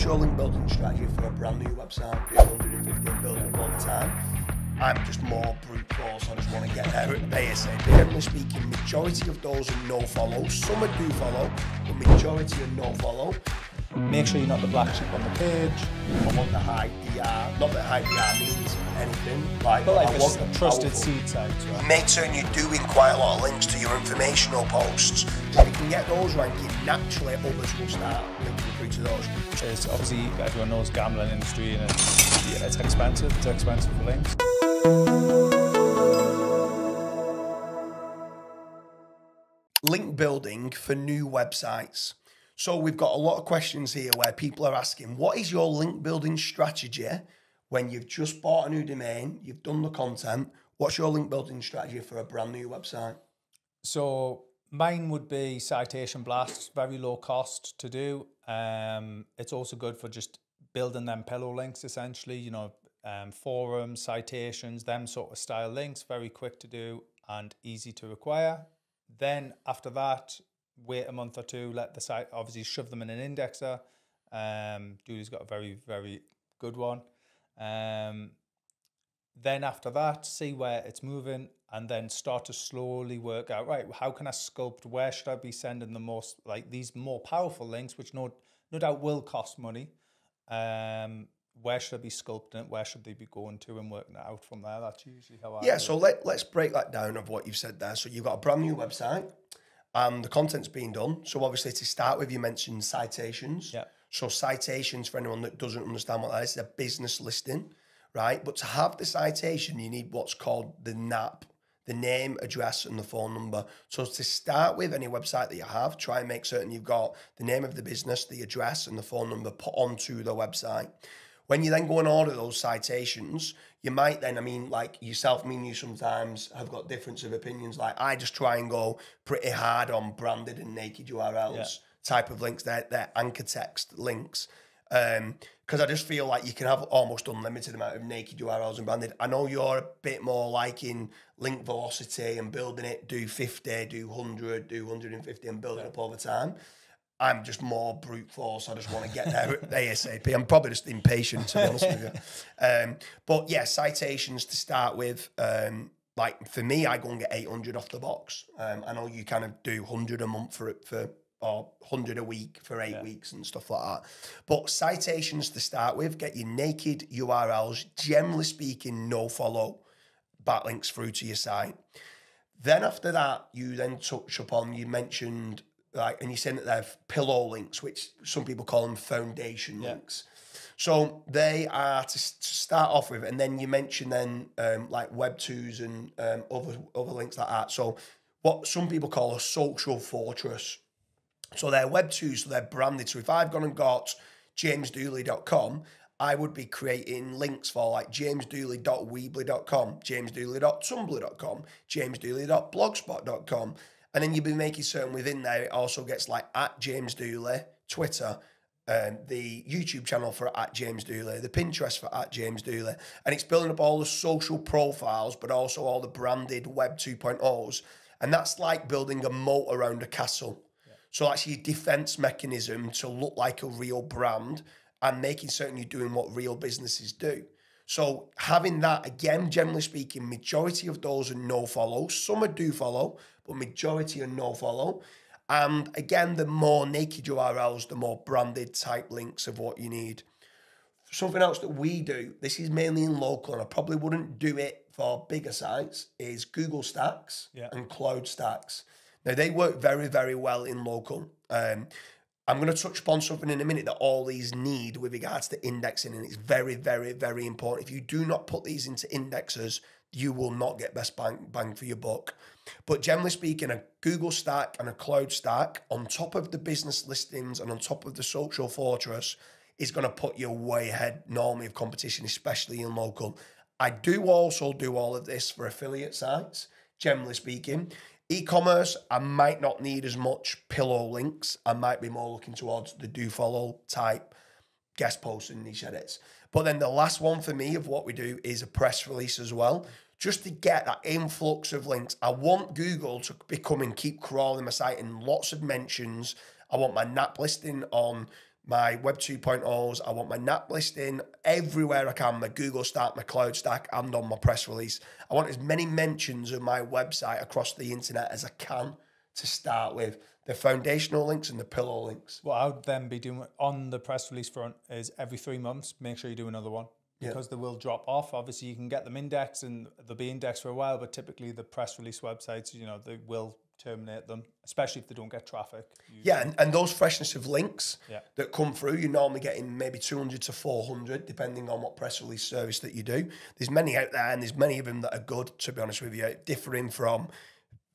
What's your link building strategy for a brand new website? Do 150 and building them all the time? I'm just more brute force. I just want to get there ASAP. Generally speaking, majority of those are no follow. Some are do follow, but majority are no follow. Make sure you're not the black sheep on the page. I want the high DR. Not that high DR means anything. But like I want a trusted seed site. Right? Make certain you're doing quite a lot of links to your informational posts. If you can get those ranking, naturally others will start linking through to those. It's obviously, everyone knows gambling industry, and it's expensive. It's expensive for links. Link building for new websites. So we've got a lot of questions here where people are asking, what is your link building strategy when you've just bought a new domain, you've done the content, what's your link building strategy for a brand new website? So mine would be citation blasts, very low cost to do. It's also good for just building them pillow links, essentially, you know, forums, citations, them sort of style links, very quick to do and easy to acquire. Then after that, wait a month or two, let the site, obviously shove them in an indexer. Dooley's got a very, very good one. Then after that, see where it's moving and then start to slowly work out, right, how can I sculpt, where should I be sending the most, like these more powerful links, which no doubt will cost money. Where should I be sculpting it? Where should they be going to, and working it out from there? That's usually how I do it. So let's break that down of what you've said there. So you've got a brand new website. The content's being done. So obviously to start with, you mentioned citations. Yeah. So citations, for anyone that doesn't understand what that is a business listing, right? But to have the citation, you need what's called the NAP, the name, address, and the phone number. So to start with, any website that you have, try and make certain you've got the name of the business, the address, and the phone number put onto the website. When you then go and order those citations, you might then, like yourself, me and you sometimes have got difference of opinions. Like I just try and go pretty hard on branded and naked URLs type of links. They're anchor text links. Because I just feel like you can have almost unlimited amount of naked URLs and branded. I know you're a bit more liking link velocity and building it, do 50, do 100, do 150 and build it up all the time. I'm just more brute force. I just want to get there ASAP. I'm probably just impatient, to be honest with you. But yeah, citations to start with. Like for me, I go and get 800 off the box. I know you kind of do 100 a month or 100 a week for 8 weeks and stuff like that. But citations to start with, get your naked URLs, generally speaking, no follow backlinks through to your site. Then after that, you then touch upon, you mentioned, and you said that they're pillow links, which some people call them foundation links. So they are to start off with, and then you mentioned then like Web2s and other links like that. So what some people call a social fortress. So they're Web2s, so they're branded. So if I've gone and got jamesdooley.com, I would be creating links for like jamesdooley.weebly.com, jamesdooley.tumblr.com, jamesdooley.blogspot.com. And then you'll be making certain within there, it also gets like @JamesDooley, Twitter, the YouTube channel for @JamesDooley, the Pinterest for @JamesDooley. And it's building up all the social profiles, but also all the branded Web 2.0s. And that's like building a moat around a castle. Yeah. So that's your defense mechanism to look like a real brand and making certain you're doing what real businesses do. So having that, again, generally speaking, majority of those are no follow. Some are do follow, but majority are no follow. And again, the more naked URLs, the more branded type links of what you need. Something else that we do, this is mainly in local, and I probably wouldn't do it for bigger sites, is Google Stacks and Cloud Stacks. Now, they work very, very well in local. I'm going to touch upon something in a minute that all these need with regards to indexing, and it's very, very, very important. If you do not put these into indexers, you will not get best bang for your buck. But generally speaking, a Google Stack and a Cloud Stack on top of the business listings and on top of the social fortress is going to put you way ahead normally of competition, especially in local. I do also do all of this for affiliate sites, generally speaking. E-commerce, I might not need as much pillow links. I might be more looking towards the do follow type guest posts and niche edits. But then the last one for me of what we do is a press release as well. Just to get that influx of links. I want Google to become and keep crawling my site in lots of mentions. I want my NAP listing on my Web 2.0s. I want my NAP listing everywhere I can, my Google Stack, my Cloud Stack, and on my press release. I want as many mentions of my website across the internet as I can to start with. The foundational links and the pillow links. What I would then be doing on the press release front is every 3 months, make sure you do another one, because they will drop off. Obviously, you can get them indexed and they'll be indexed for a while, but typically the press release websites, you know, they will terminate them, especially if they don't get traffic. Yeah, and those freshness of links that come through, you're normally getting maybe 200 to 400, depending on what press release service that you do. There's many out there, and there's many of them that are good, to be honest with you, differing from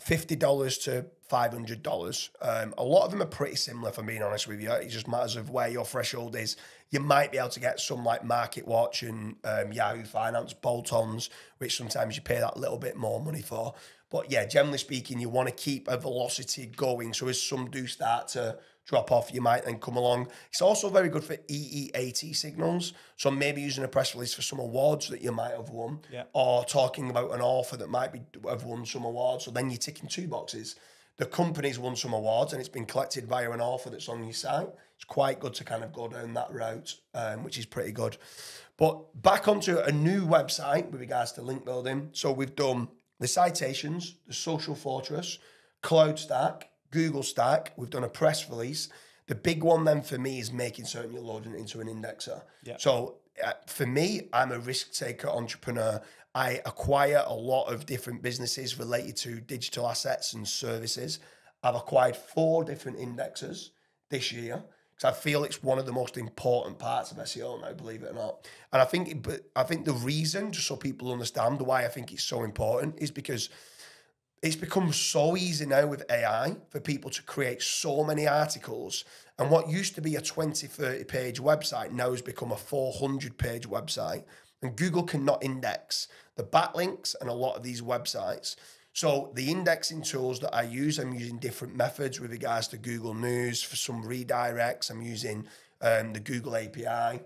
$50 to $500. A lot of them are pretty similar, if I'm being honest with you. It just matters of where your threshold is. You might be able to get some like Market Watch and Yahoo Finance bolt-ons, which sometimes you pay that little bit more money for. But yeah, generally speaking, you want to keep a velocity going. So as some do start to drop off, you might then come along. It's also very good for EEAT signals. So maybe using a press release for some awards that you might have won, or talking about an author that might have won some awards. So then you're ticking 2 boxes. The company's won some awards and it's been collected via an author that's on your site. It's quite good to kind of go down that route, which is pretty good. But back onto a new website with regards to link building. So we've done the citations, the social fortress, Cloud Stack, Google Stack. We've done a press release. The big one then for me is making certain you're loading it into an indexer. So for me, I'm a risk taker entrepreneur. I acquire a lot of different businesses related to digital assets and services. I've acquired 4 different indexers this year because I feel it's one of the most important parts of SEO now, believe it or not. And I think the reason, just so people understand why I think it's so important, is because it's become so easy now with AI for people to create so many articles. And what used to be a 20, 30 page website now has become a 400 page website. And Google cannot index the backlinks and a lot of these websites. So the indexing tools that I use, I'm using different methods with regards to Google News. For some redirects, I'm using the Google API.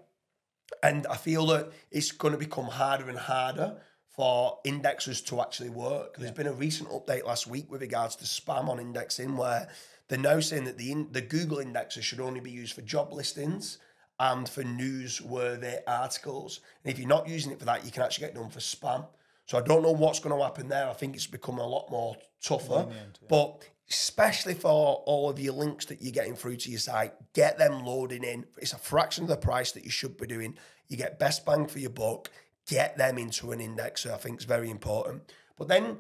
And I feel that it's going to become harder and harder for indexers to actually work. There's been a recent update last week with regards to spam on indexing, where they're now saying that the Google indexer should only be used for job listings and for newsworthy articles. And if you're not using it for that, you can actually get done for spam. So I don't know what's going to happen there. I think it's become a lot more tougher. But especially for all of your links that you're getting through to your site, get them loading in. It's a fraction of the price that you should be doing. You get best bang for your buck. Get them into an indexer. I think it's very important. But then,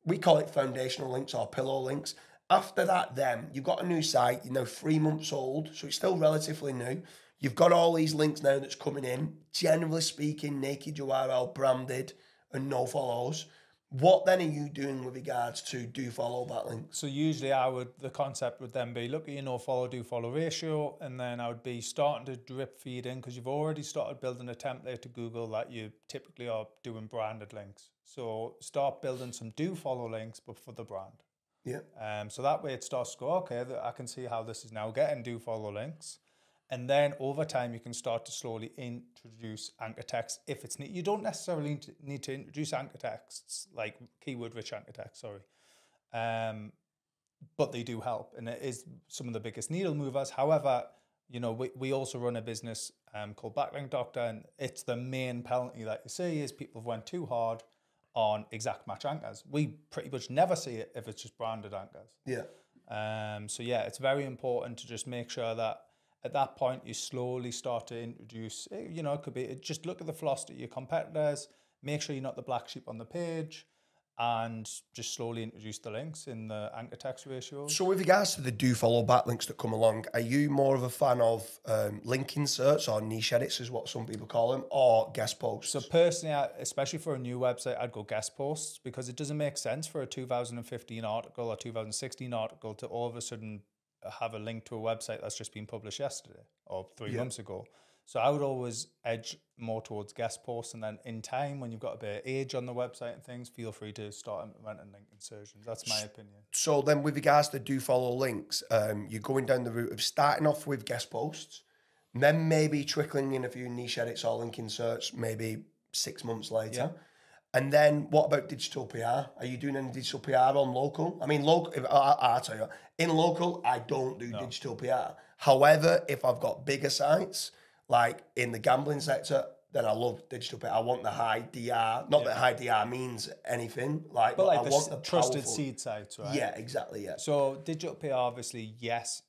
we call it foundational links or pillow links. After that, then you've got a new site, you're now 3 months old, so it's still relatively new. You've got all these links now that's coming in, generally speaking, naked URL, branded, and no follows. What then are you doing with regards to do follow backlinks? So usually the concept would then be, look at your no follow, do follow ratio, and then I would be starting to drip feed in, because you've already started building a template to Google that you typically are doing branded links. So start building some do follow links, but for the brand. So that way it starts to go, okay, I can see how this is now getting do follow links. And then over time, you can start to slowly introduce anchor text if it's needed. You don't necessarily need to introduce anchor texts, like keyword-rich anchor text, but they do help. And it is some of the biggest needle movers. However, you know, we also run a business called Backlink Doctor, and it's the main penalty that you see is people have went too hard on exact match anchors. We pretty much never see it if it's just branded anchors. So yeah, it's very important to just make sure that at that point you slowly start to introduce, you know, it could be just look at the velocity of your competitors, make sure you're not the black sheep on the page, and just slowly introduce the links in the anchor text ratio. So with regards to the do follow backlinks that come along, are you more of a fan of link inserts or niche edits is what some people call them, or guest posts? So personally, especially for a new website, I'd go guest posts, because it doesn't make sense for a 2015 article or 2016 article to all of a sudden have a link to a website that's just been published yesterday or 3 months ago. So I would always edge more towards guest posts, and then in time, when you've got a bit of age on the website and things, feel free to start implementing link insertions. That's my opinion. So then with regards to do follow links, you're going down the route of starting off with guest posts, then maybe trickling in a few niche edits or link inserts maybe 6 months later. And then what about digital PR? Are you doing any digital PR on local? I mean, local, I'll tell you, in local, I don't do digital PR. However, if I've got bigger sites, like in the gambling sector, then I love digital PR. I want the high DR. Not that high DR means anything. But like I want the trusted powerful seed sites, right? Yeah, exactly, yeah. So digital PR, obviously, yes.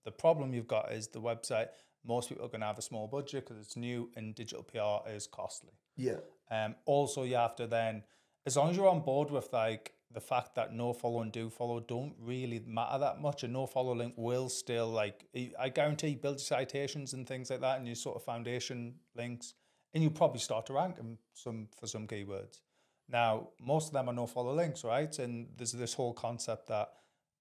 The problem you've got is the website. Most people are going to have a small budget because it's new, and digital PR is costly. Yeah. Also, you have to then, as long as you're on board with like the fact that no follow and do follow don't really matter that much, a no follow link will still, like, I guarantee, build your citations and things like that, and your sort of foundation links, and you'll probably start to rank them for some keywords. Now, most of them are no follow links, right? And there's this whole concept that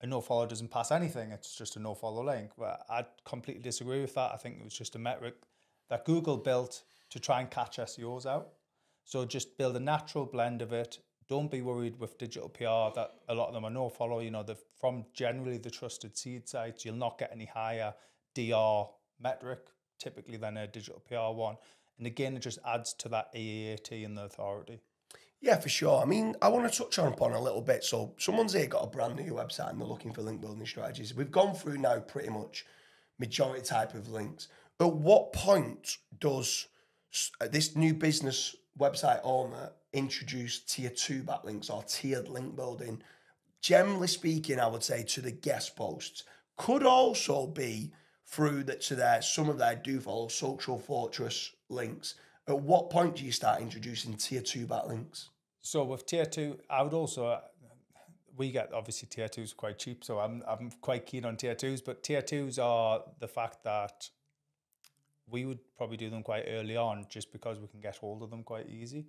a no follow doesn't pass anything; it's just a no follow link. But I completely disagree with that. I think it was just a metric that Google built to try and catch SEOs out. So just build a natural blend of it. Don't be worried with digital PR that a lot of them are no follow. You know, from generally the trusted seed sites, you'll not get any higher DR metric typically than a digital PR one. And again, it just adds to that AAT and the authority. Yeah, for sure. I mean, I want to touch upon a little bit. So someone's here got a brand new website and they're looking for link building strategies. We've gone through now pretty much majority type of links. At what point does this new business website owner introduce tier 2 backlinks or tiered link building? Generally speaking, I would say to the guest posts. Could also be through some of their do follow social fortress links. At what point do you start introducing tier 2 backlinks? So with tier 2, I would also, we get obviously tier 2s quite cheap, so I'm quite keen on tier 2s, but tier 2s are the fact that we would probably do them quite early on just because we can get hold of them quite easy.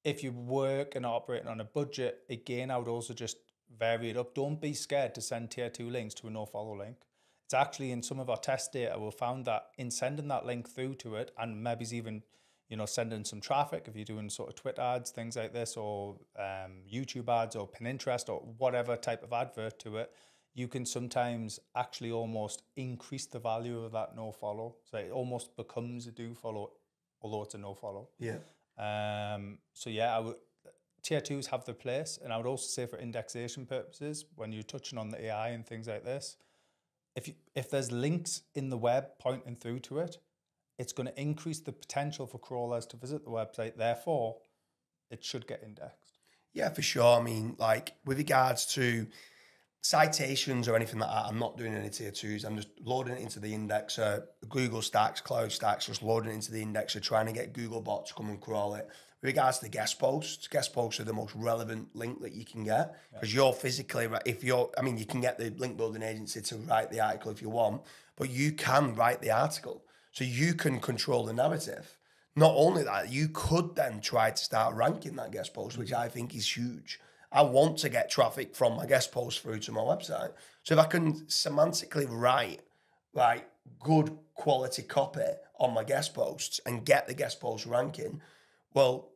If you work and operating on a budget, again, I would also just vary it up. Don't be scared to send tier 2 links to a no follow link. It's actually in some of our test data, we found that in sending that link through to it, and maybe even, you know, sending some traffic, if you're doing sort of Twitter ads, things like this, or YouTube ads or Pinterest or whatever type of advert to it, you can sometimes actually almost increase the value of that no follow. So it almost becomes a do follow, although it's a no follow. Yeah. So yeah, tier 2s have their place. And I would also say for indexation purposes, when you're touching on the AI and things like this, if there's links in the web pointing through to it, it's going to increase the potential for crawlers to visit the website. Therefore, it should get indexed. Yeah, for sure. I mean, like with regards to citations or anything like that, I'm not doing any tier 2s. I'm just loading it into the indexer, Google Stacks, Cloud Stacks, just loading it into the indexer, trying to get Google bot to come and crawl it. With regards to guest posts are the most relevant link that you can get because you're physically, you can get the link building agency to write the article if you want, but you can write the article. So you can control the narrative. Not only that, you could then try to start ranking that guest post, which I think is huge. I want to get traffic from my guest post through to my website. So if I can semantically write good quality copy on my guest posts and get the guest post ranking, well,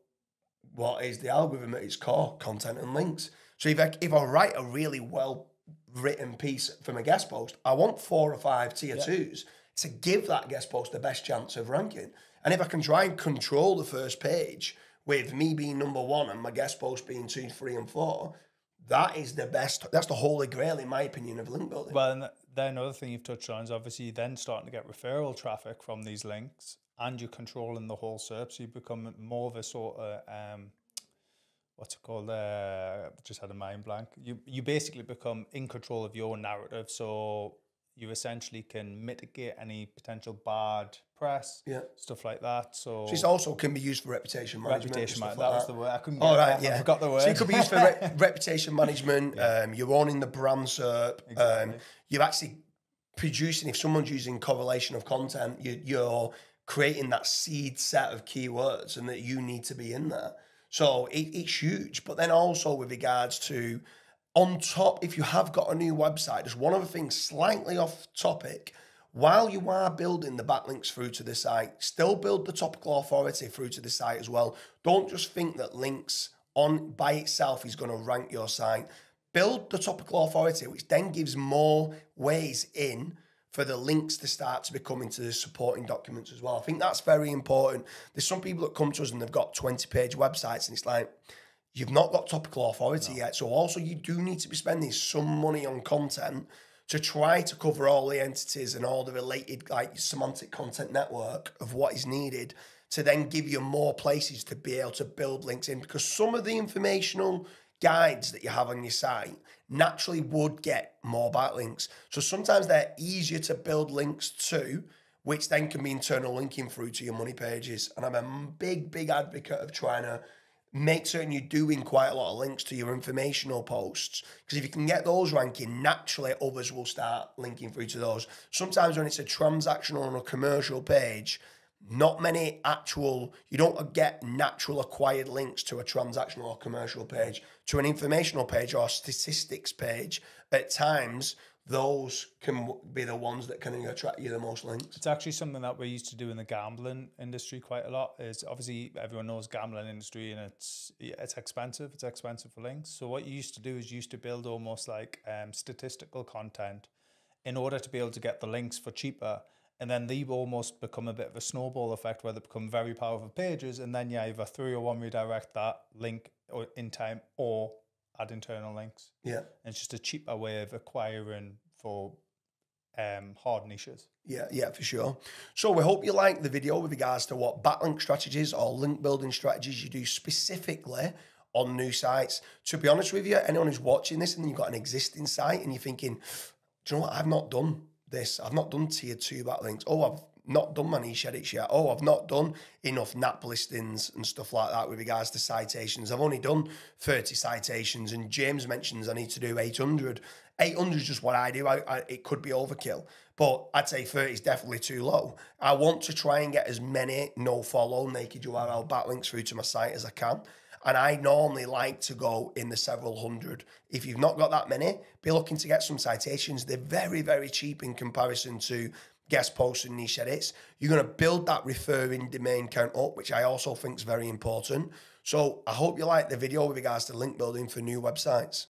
what is the algorithm at its core? Content and links. So if I write a really well written piece from a guest post, I want 4 or 5 tier 2s to give that guest post the best chance of ranking. And if I can try and control the first page with me being number 1 and my guest post being 2, 3, and 4, that is the best. That's the holy grail, in my opinion, of link building. Well, and then another thing you've touched on is obviously then starting to get referral traffic from these links, and you're controlling the whole SERP, so you become more of a sort of what's it called? Just had a mind blank. You basically become in control of your narrative, so you essentially can mitigate any potential bad press, stuff like that. So it also can be used for reputation management. That was the word. I couldn't get it. I forgot the word. So it could be used for reputation management. You're owning the brand SERP. Exactly. You're actually producing, if someone's using correlation of content, you're creating that seed set of keywords and that you need to be in there. So it's huge. But then also with regards to, on top, if you have got a new website, just one other thing slightly off topic, while you are building the backlinks through to the site, still build the topical authority through to the site as well. Don't just think that links on by itself is going to rank your site. Build the topical authority, which then gives more ways in for the links to start to become into the supporting documents as well. I think that's very important. There's some people that come to us and they've got 20-page websites and it's like, you've not got topical authority yet. So also you do need to be spending some money on content to try to cover all the entities and all the related like semantic content network of what is needed to then give you more places to be able to build links in, because some of the informational guides that you have on your site naturally would get more backlinks. So sometimes they're easier to build links to, which then can be internal linking through to your money pages. And I'm a big advocate of trying to make certain you're doing quite a lot of links to your informational posts, because if you can get those ranking, naturally others will start linking through to those. Sometimes when it's a transactional and a commercial page, not many you don't get natural acquired links to a transactional or commercial page. To an informational page or a statistics page, at times, those can be the ones that can attract you the most links. It's actually something that we used to do in the gambling industry quite a lot. Is obviously everyone knows gambling industry and it's expensive. It's expensive for links. So what you used to do is you used to build almost like statistical content in order to be able to get the links for cheaper. And then they almost become a bit of a snowball effect where they become very powerful pages. And then you either 301 redirect that link in time or add internal links. Yeah. And it's just a cheaper way of acquiring for hard niches. Yeah, for sure. So we hope you like the video with regards to what backlink strategies or link building strategies you do specifically on new sites. To be honest with you, anyone who's watching this and you've got an existing site and you're thinking, do you know what, I've not done this. I've not done tier 2 backlinks. Oh, I've not done my niche edits yet. Oh, I've not done enough NAP listings and stuff like that with regards to citations. I've only done 30 citations, and James mentions I need to do 800. 800 is just what I do. It could be overkill, but I'd say 30 is definitely too low. I want to try and get as many no-follow naked URL backlinks through to my site as I can. And I normally like to go in the several hundred. If you've not got that many, be looking to get some citations. They're very cheap in comparison to guest posts and niche edits. You're going to build that referring domain count up, which I also think is very important. So I hope you like the video with regards to link building for new websites.